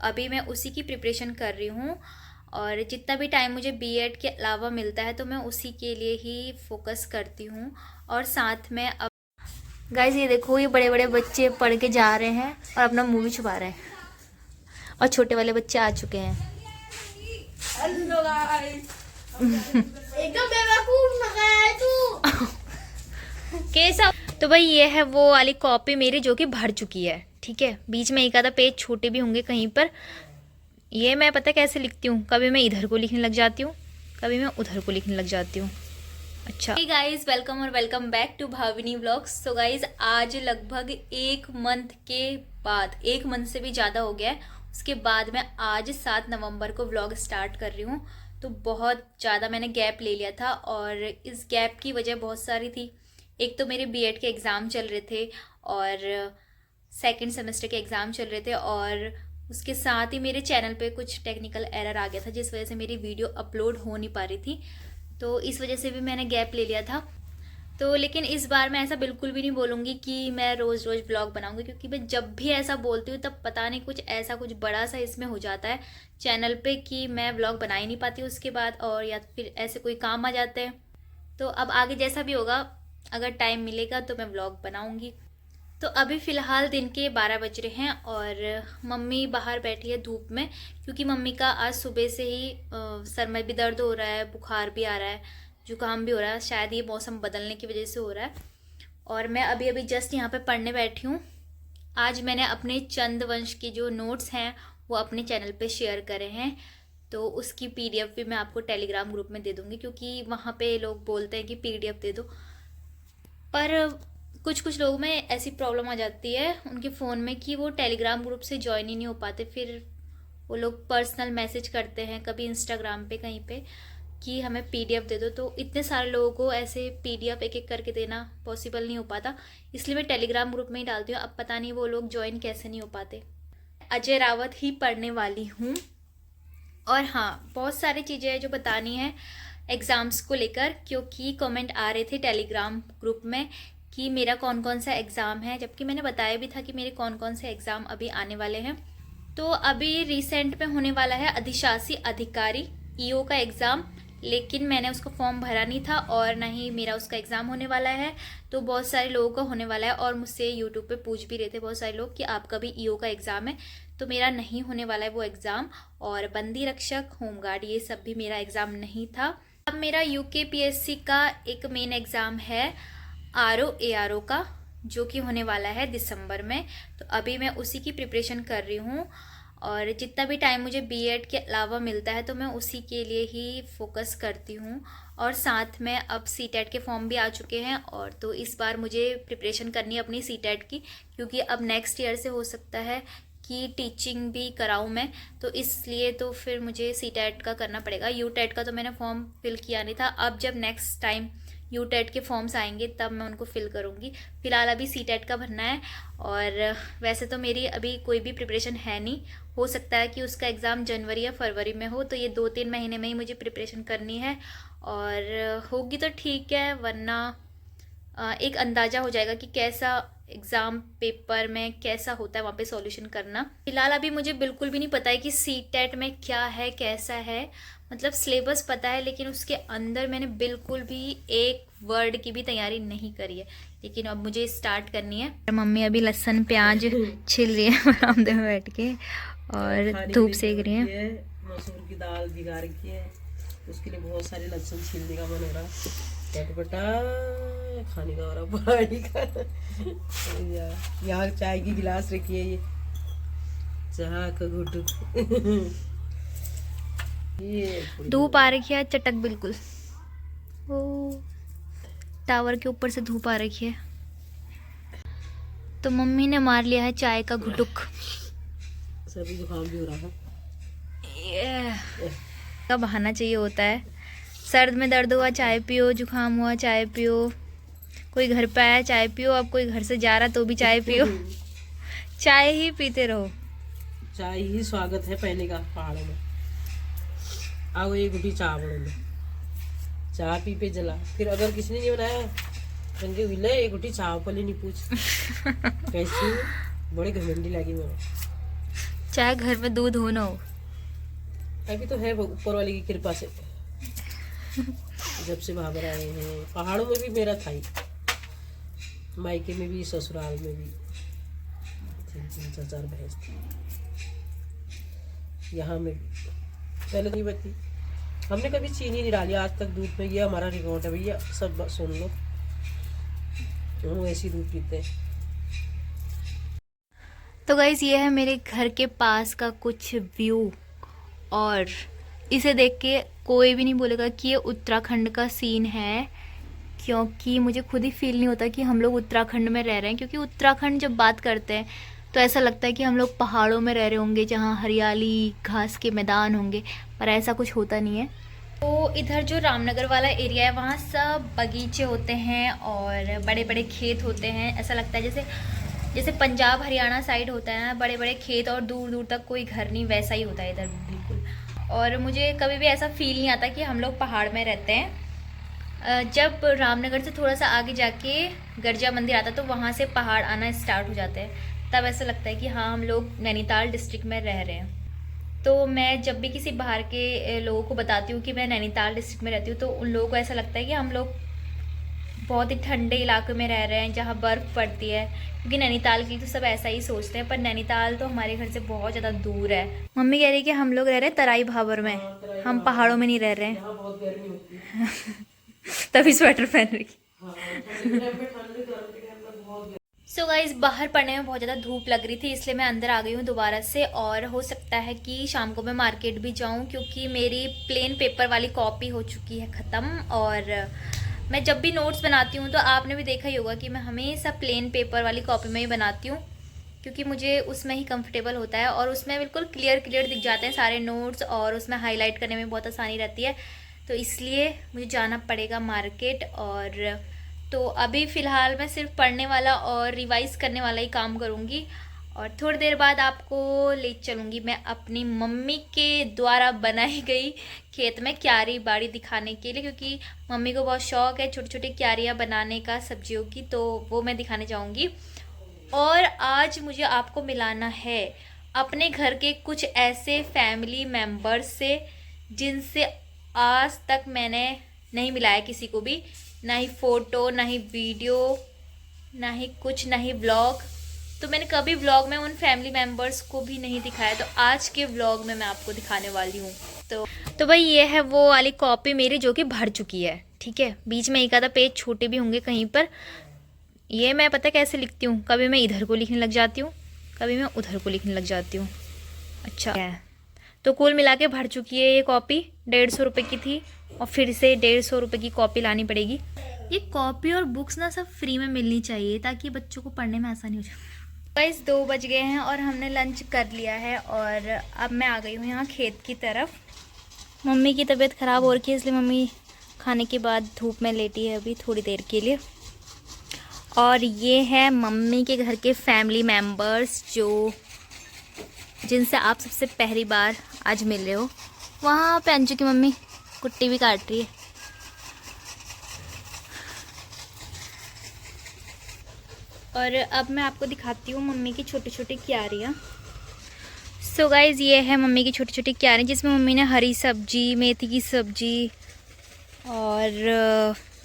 अभी मैं उसी की प्रिपरेशन कर रही हूँ। और जितना भी टाइम मुझे बीएड के अलावा मिलता है तो मैं उसी के लिए ही फोकस करती हूँ। और साथ में अब गाइस ये देखो, ये बड़े बड़े बच्चे पढ़ के जा रहे हैं और अपना मुंह भी छुपा रहे हैं, और छोटे वाले बच्चे आ चुके हैं। हेलो गाइस, एकदम बेवकूफ लगाया तू। कैसा? तो भाई ये है वो वाली कॉपी मेरी जो कि भर चुकी है, ठीक है। बीच में एक आधा पेज छोटे भी होंगे कहीं पर। ये मैं पता कैसे लिखती हूँ, कभी मैं इधर को लिखने लग जाती हूँ, कभी मैं उधर को लिखने लग जाती हूँ। अच्छा गाइज, वेलकम और welcome back to Bhavini vlogs. तो गाइज आज लगभग 1 मंथ के बाद, 1 मंथ से भी ज़्यादा हो गया है, उसके बाद मैं आज 7 नवंबर को व्लॉग स्टार्ट कर रही हूँ। तो बहुत ज़्यादा मैंने गैप ले लिया था और इस गैप की वजह बहुत सारी थी। एक तो मेरे बीएड के एग्ज़ाम चल रहे थे और सेकंड सेमेस्टर के एग्ज़ाम चल रहे थे, और उसके साथ ही मेरे चैनल पे कुछ टेक्निकल एरर आ गया था जिस वजह से मेरी वीडियो अपलोड हो नहीं पा रही थी। तो इस वजह से भी मैंने गैप ले लिया था। तो लेकिन इस बार मैं ऐसा बिल्कुल भी नहीं बोलूँगी कि मैं रोज़ रोज़ ब्लॉग बनाऊँगी, क्योंकि मैं जब भी ऐसा बोलती हूँ तब पता नहीं कुछ ऐसा कुछ बड़ा सा इसमें हो जाता है चैनल पे कि मैं ब्लॉग बना ही नहीं पाती उसके बाद, और या फिर ऐसे कोई काम आ जाते हैं। तो अब आगे जैसा भी होगा, अगर टाइम मिलेगा तो मैं ब्लॉग बनाऊँगी। तो अभी फ़िलहाल दिन के 12 बज रहे हैं और मम्मी बाहर बैठी है धूप में, क्योंकि मम्मी का आज सुबह से ही सर में भी दर्द हो रहा है, बुखार भी आ रहा है, जुकाम भी हो रहा है। शायद ये मौसम बदलने की वजह से हो रहा है। और मैं अभी अभी जस्ट यहाँ पे पढ़ने बैठी हूँ। आज मैंने अपने चंद वंश के जो नोट्स हैं वो अपने चैनल पे शेयर करे हैं, तो उसकी पीडीएफ भी मैं आपको टेलीग्राम ग्रुप में दे दूँगी, क्योंकि वहाँ पे लोग बोलते हैं कि पीडीएफ दे दो, पर कुछ लोगों में ऐसी प्रॉब्लम आ जाती है उनके फ़ोन में कि वो टेलीग्राम ग्रुप से ज्वाइन ही नहीं हो पाते। फिर वो लोग पर्सनल मैसेज करते हैं कभी इंस्टाग्राम पे कहीं पे कि हमें पीडीएफ दे दो। तो इतने सारे लोगों को ऐसे पीडीएफ एक एक करके देना पॉसिबल नहीं हो पाता, इसलिए मैं टेलीग्राम ग्रुप में ही डालती हूँ। अब पता नहीं वो लोग ज्वाइन कैसे नहीं हो पाते। अजय रावत ही पढ़ने वाली हूँ। और हाँ, बहुत सारी चीज़ें हैं जो बतानी है एग्ज़ाम्स को लेकर, क्योंकि कमेंट आ रहे थे टेलीग्राम ग्रुप में कि मेरा कौन कौन सा एग्ज़ाम है, जबकि मैंने बताया भी था कि मेरे कौन कौन से एग्ज़ाम अभी आने वाले हैं। तो अभी रिसेंट में होने वाला है अधिशासी अधिकारी ईओ का एग्ज़ाम, लेकिन मैंने उसका फॉर्म भरा नहीं था और ना ही मेरा उसका एग्ज़ाम होने वाला है। तो बहुत सारे लोगों का होने वाला है और मुझसे यूट्यूब पे पूछ भी रहे थे बहुत सारे लोग कि आपका भी ईओ का एग्ज़ाम है। तो मेरा नहीं होने वाला है वो एग्ज़ाम। और बंदी रक्षक, होमगार्ड, ये सब भी मेरा एग्ज़ाम नहीं था। अब मेरा यूकेपीएससी का एक मेन एग्ज़ाम है आरओ एआरओ का, जो कि होने वाला है दिसंबर में। तो अभी मैं उसी की प्रिपरेशन कर रही हूँ, और जितना भी टाइम मुझे बीएड के अलावा मिलता है तो मैं उसी के लिए ही फोकस करती हूँ। और साथ में अब सीटेट के फॉर्म भी आ चुके हैं, और तो इस बार मुझे प्रिपरेशन करनी है अपनी सीटेट की, क्योंकि अब नेक्स्ट ईयर से हो सकता है कि टीचिंग भी कराऊँ मैं। तो इसलिए तो फिर मुझे सीटेट का करना पड़ेगा। यूटेट का तो मैंने फॉर्म फिल किया नहीं था, अब जब नेक्स्ट टाइम यूटेट के फॉर्म्स आएंगे तब मैं उनको फिल करूँगी। फ़िलहाल अभी सीटेट का भरना है। और वैसे तो मेरी अभी कोई भी प्रिपरेशन है नहीं, हो सकता है कि उसका एग्ज़ाम जनवरी या फरवरी में हो, तो ये 2-3 महीने में ही मुझे प्रिपरेशन करनी है। और होगी तो ठीक है, वरना एक अंदाज़ा हो जाएगा कि कैसा एग्ज़ाम पेपर में कैसा होता है वहाँ पे सॉल्यूशन करना। फ़िलहाल अभी मुझे बिल्कुल भी नहीं पता है कि सीटेट में क्या है कैसा है, मतलब सिलेबस पता है लेकिन उसके अंदर मैंने बिल्कुल भी एक वर्ड की भी तैयारी नहीं करी है, लेकिन अब मुझे स्टार्ट करनी है। मम्मी अभी लहसुन प्याज छिल रही है बरामदे में बैठ के और धूप सेक रही है। मसूर की दाल भिगा रखी है, उसके लिए बहुत सारे लहसुन छीलने का मन हो रहा है, चटपटा खाने का हो रहा पानी का। यहाँ चाय की गिलास रखी है, ये चाय का घुट। धूप आ रखी है चटक बिल्कुल, ओ टावर के ऊपर से धूप आ रखी है। तो मम्मी ने मार लिया है चाय का घुटुक। सभी जुकाम भी हो रहा है, का बहाना चाहिए होता है। सर्द में दर्द हुआ चाय पियो, जुकाम हुआ चाय पियो, कोई घर पे आया चाय पियो, अब कोई घर से जा रहा तो भी चाय पियो। चाय ही पीते रहो, चाय ही स्वागत है पहले का पहाड़ों में। आओ एक घुटी चाय बना लो, चाय पी पे जला। फिर अगर किसी ने नहीं बनाया रंगे हुई ले एक घुटी चाय पहले नहीं पूछ कैसी, बड़े घमंडी लगी मेरे। चाहे घर में दूध हो ना हो। अभी तो है वो ऊपर वाले की कृपा से। जब से बाबर आए हैं, पहाड़ों में भी मेरा था ही, मायके में भी ससुराल में भी 3-4 भैंस थी, यहाँ में भी पहले नहीं बची। हमने कभी चीनी नहीं डाली आज तक दूध में, ये हमारा रिकॉर्ड है भैया, सब सुन लो। हम ऐसी दूध पीते हैं। तो गाइस ये है मेरे घर के पास का कुछ व्यू, और इसे देख के कोई भी नहीं बोलेगा कि ये उत्तराखंड का सीन है, क्योंकि मुझे खुद ही फील नहीं होता कि हम लोग उत्तराखंड में रह रहे हैं। क्योंकि उत्तराखंड जब बात करते हैं तो ऐसा लगता है कि हम लोग पहाड़ों में रह रहे होंगे जहाँ हरियाली घास के मैदान होंगे, पर ऐसा कुछ होता नहीं है। तो इधर जो रामनगर वाला एरिया है वहाँ सब बगीचे होते हैं और बड़े बड़े खेत होते हैं। ऐसा लगता है जैसे जैसे पंजाब हरियाणा साइड होता है ना, बड़े बड़े खेत और दूर दूर तक कोई घर नहीं, वैसा ही होता है इधर बिल्कुल। और मुझे कभी भी ऐसा फील नहीं आता कि हम लोग पहाड़ में रहते हैं। जब रामनगर से थोड़ा सा आगे जाके गर्जा मंदिर आता है तो वहाँ से पहाड़ आना स्टार्ट हो जाते हैं, तब ऐसा लगता है कि हाँ हम लोग नैनीताल डिस्ट्रिक्ट में रह रहे हैं। तो मैं जब भी किसी बाहर के लोगों को बताती हूँ कि मैं नैनीताल डिस्ट्रिक्ट में रहती हूँ तो उन लोगों को ऐसा लगता है कि हम लोग बहुत ही ठंडे इलाके में रह रहे हैं जहाँ बर्फ़ पड़ती है, क्योंकि नैनीताल के लिए तो सब ऐसा ही सोचते हैं। पर नैनीताल तो हमारे घर से बहुत ज़्यादा दूर है। मम्मी कह रही है कि हम लोग रह रहे हैं तराई भाबर में, हम पहाड़ों में नहीं रह रहे हैं। यहाँ बहुत गर्मी होती है। तभी स्वेटर पहन रही। हाँ, ठंडी टाइम में ठंड, गर्मी के टाइम में बहुत गर्मी। सो गाइस बाहर पड़ने में बहुत ज़्यादा धूप लग रही थी, इसलिए मैं अंदर आ गई हूँ दोबारा से। और हो सकता है कि शाम को मैं मार्केट भी जाऊँ, क्योंकि मेरी प्लेन पेपर वाली कॉपी हो चुकी है ख़त्म। और मैं जब भी नोट्स बनाती हूँ तो आपने भी देखा ही होगा कि मैं हमेशा प्लेन पेपर वाली कॉपी में ही बनाती हूँ, क्योंकि मुझे उसमें ही कंफर्टेबल होता है और उसमें बिल्कुल क्लियर दिख जाते हैं सारे नोट्स, और उसमें हाईलाइट करने में बहुत आसानी रहती है। तो इसलिए मुझे जाना पड़ेगा मार्केट। और तो अभी फ़िलहाल मैं सिर्फ पढ़ने वाला और रिवाइज़ करने वाला ही काम करूँगी, और थोड़ी देर बाद आपको ले चलूँगी मैं अपनी मम्मी के द्वारा बनाई गई खेत में क्यारी बाड़ी दिखाने के लिए, क्योंकि मम्मी को बहुत शौक़ है छोटी छोटी क्यारियाँ बनाने का सब्जियों की, तो वो मैं दिखाने जाऊँगी। और आज मुझे आपको मिलाना है अपने घर के कुछ ऐसे फैमिली मेम्बर्स से जिनसे आज तक मैंने नहीं मिलाया किसी को भी, ना ही फ़ोटो, ना ही वीडियो, ना ही कुछ, ना ही व्लॉग। तो मैंने कभी व्लॉग में उन फैमिली मेम्बर्स को भी नहीं दिखाया, तो आज के व्लॉग में मैं आपको दिखाने वाली हूँ। तो भाई ये है वो वाली कॉपी मेरी जो कि भर चुकी है, ठीक है। बीच में एक आधा पेज छोटे भी होंगे कहीं पर। ये मैं पता कैसे लिखती हूँ, कभी मैं इधर को लिखने लग जाती हूँ, कभी मैं उधर को लिखने लग जाती हूँ। अच्छा है, तो कुल मिला के भर चुकी है ये कॉपी। 150 रुपये की थी और फिर से 150 रुपये की कॉपी लानी पड़ेगी। ये कॉपी और बुक्स ना सब फ्री में मिलनी चाहिए ताकि बच्चों को पढ़ने में आसानी हो जाए। गाइस 2 बज गए हैं और हमने लंच कर लिया है, और अब मैं आ गई हूँ यहाँ खेत की तरफ। मम्मी की तबीयत ख़राब हो रखी है, इसलिए मम्मी खाने के बाद धूप में लेटी है अभी थोड़ी देर के लिए। और ये है मम्मी के घर के फैमिली मेम्बर्स जिनसे आप सबसे पहली बार आज मिल रहे हो। वहाँ पे अंजू की मम्मी कुट्टी भी काट रही है। और अब मैं आपको दिखाती हूँ मम्मी की छोटी छोटी क्यारियाँ। सो गाइज ये है मम्मी की छोटी छोटी क्यारियाँ, जिसमें मम्मी ने हरी सब्जी, मेथी की सब्जी और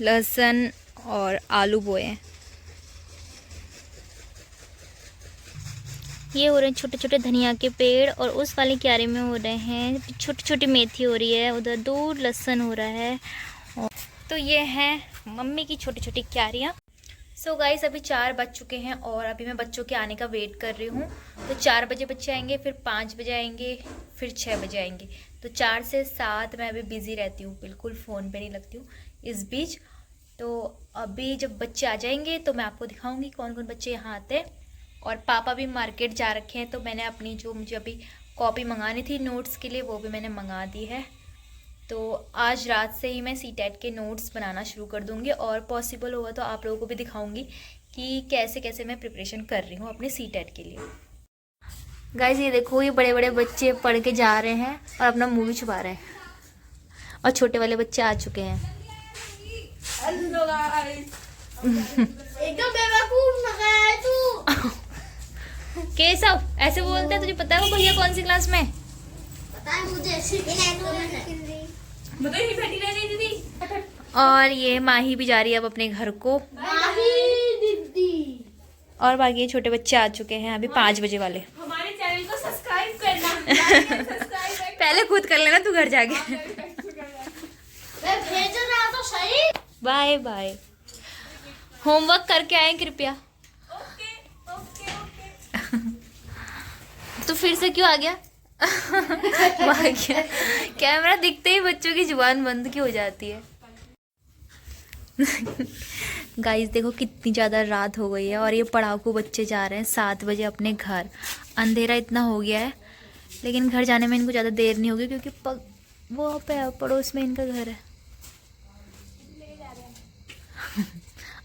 लहसुन और आलू बोए हैं। ये हो रहे हैं छोटे छोटे धनिया के पेड़, और उस वाली क्यारी में हो रहे हैं छोटी छोटी मेथी हो रही है, उधर दूर लहसुन हो रहा है। तो ये हैं मम्मी की छोटी छोटी क्यारियाँ। सो गाइस अभी 4 बज चुके हैं और अभी मैं बच्चों के आने का वेट कर रही हूँ। तो 4 बजे बच्चे आएंगे, फिर 5 बजे आएंगे, फिर 6 बजे आएंगे। तो 4 से 7 मैं अभी बिज़ी रहती हूँ, बिल्कुल फ़ोन पे नहीं लगती हूँ इस बीच। तो अभी जब बच्चे आ जाएंगे तो मैं आपको दिखाऊंगी कौन कौन बच्चे यहाँ आते हैं। और पापा भी मार्केट जा रखे हैं, तो मैंने अपनी जो मुझे अभी कॉपी मंगानी थी नोट्स के लिए वो भी मैंने मंगा दी है। तो आज रात से ही मैं सीटेट के नोट्स बनाना शुरू कर दूंगी, और पॉसिबल होगा तो आप लोगों को भी दिखाऊंगी कि कैसे कैसे मैं प्रिपरेशन कर रही हूँ अपने सीटेट के लिए। गाइस ये देखो, ये बड़े बड़े बच्चे पढ़ के जा रहे हैं और अपना मुँह भी छुपा रहे हैं, और छोटे वाले बच्चे आ चुके हैं। Hello guys. एकदम बेवकूफ लगा है तू। केशव ऐसे बोलते हैं, तुझे पता है वो भैया कौन सी क्लास में है? पता है मुझे, सिर्फ बताइए बैठी रह गई दीदी। और ये माही भी जा रही है अब अपने घर को, दीदी। और बाकी ये छोटे बच्चे आ चुके हैं अभी 5 बजे वाले। हमारे चैनल को सब्सक्राइब करना। पहले खुद कर लेना तू घर जाके। मैं भेज रहा तो सही। Bye bye. होमवर्क करके आए कृपया। तो फिर से क्यों आ गया? आ गया। कैमरा दिखते ही बच्चों की जुबान बंद की हो जाती है। गाइस देखो कितनी ज़्यादा रात हो गई है और ये पढ़ाकू बच्चे जा रहे हैं 7 बजे अपने घर। अंधेरा इतना हो गया है, लेकिन घर जाने में इनको ज़्यादा देर नहीं होगी क्योंकि वो पे पड़ोस में इनका घर है।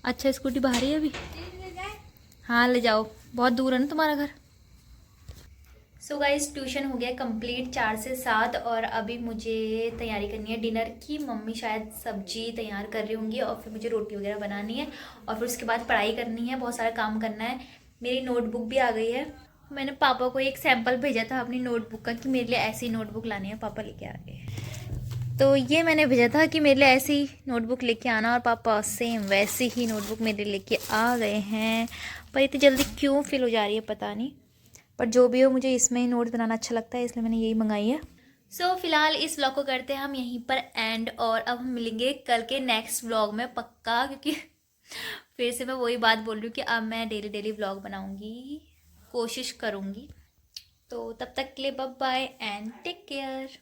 अच्छा स्कूटी बाहर ही है अभी? हाँ ले जाओ, बहुत दूर है ना तुम्हारा घर। सो गाइस ट्यूशन हो गया कंप्लीट 4 से 7 और अभी मुझे तैयारी करनी है डिनर की। मम्मी शायद सब्जी तैयार कर रही होंगी और फिर मुझे रोटी वगैरह बनानी है और फिर उसके बाद पढ़ाई करनी है, बहुत सारा काम करना है। मेरी नोटबुक भी आ गई है। मैंने पापा को एक सैम्पल भेजा था अपनी नोटबुक का कि मेरे लिए ऐसी नोटबुक लानी है, पापा लेके आ गए। तो ये मैंने भेजा था कि मेरे लिए ऐसी नोटबुक लेके आना और पापा सेम वैसी ही नोटबुक मेरे लेके आ गए हैं। पर इतनी जल्दी क्यों फिल हो जा रही है पता नहीं, पर जो भी हो मुझे इसमें ही नोट्स बनाना अच्छा लगता है इसलिए मैंने यही मंगाई है। सो फिलहाल इस व्लॉग को करते हैं हम यहीं पर एंड, और अब हम मिलेंगे कल के नेक्स्ट व्लॉग में पक्का, क्योंकि फिर से मैं वही बात बोल रही हूँ कि अब मैं डेली डेली व्लॉग बनाऊँगी, कोशिश करूँगी। तो तब तक के लिए bye bye and take care.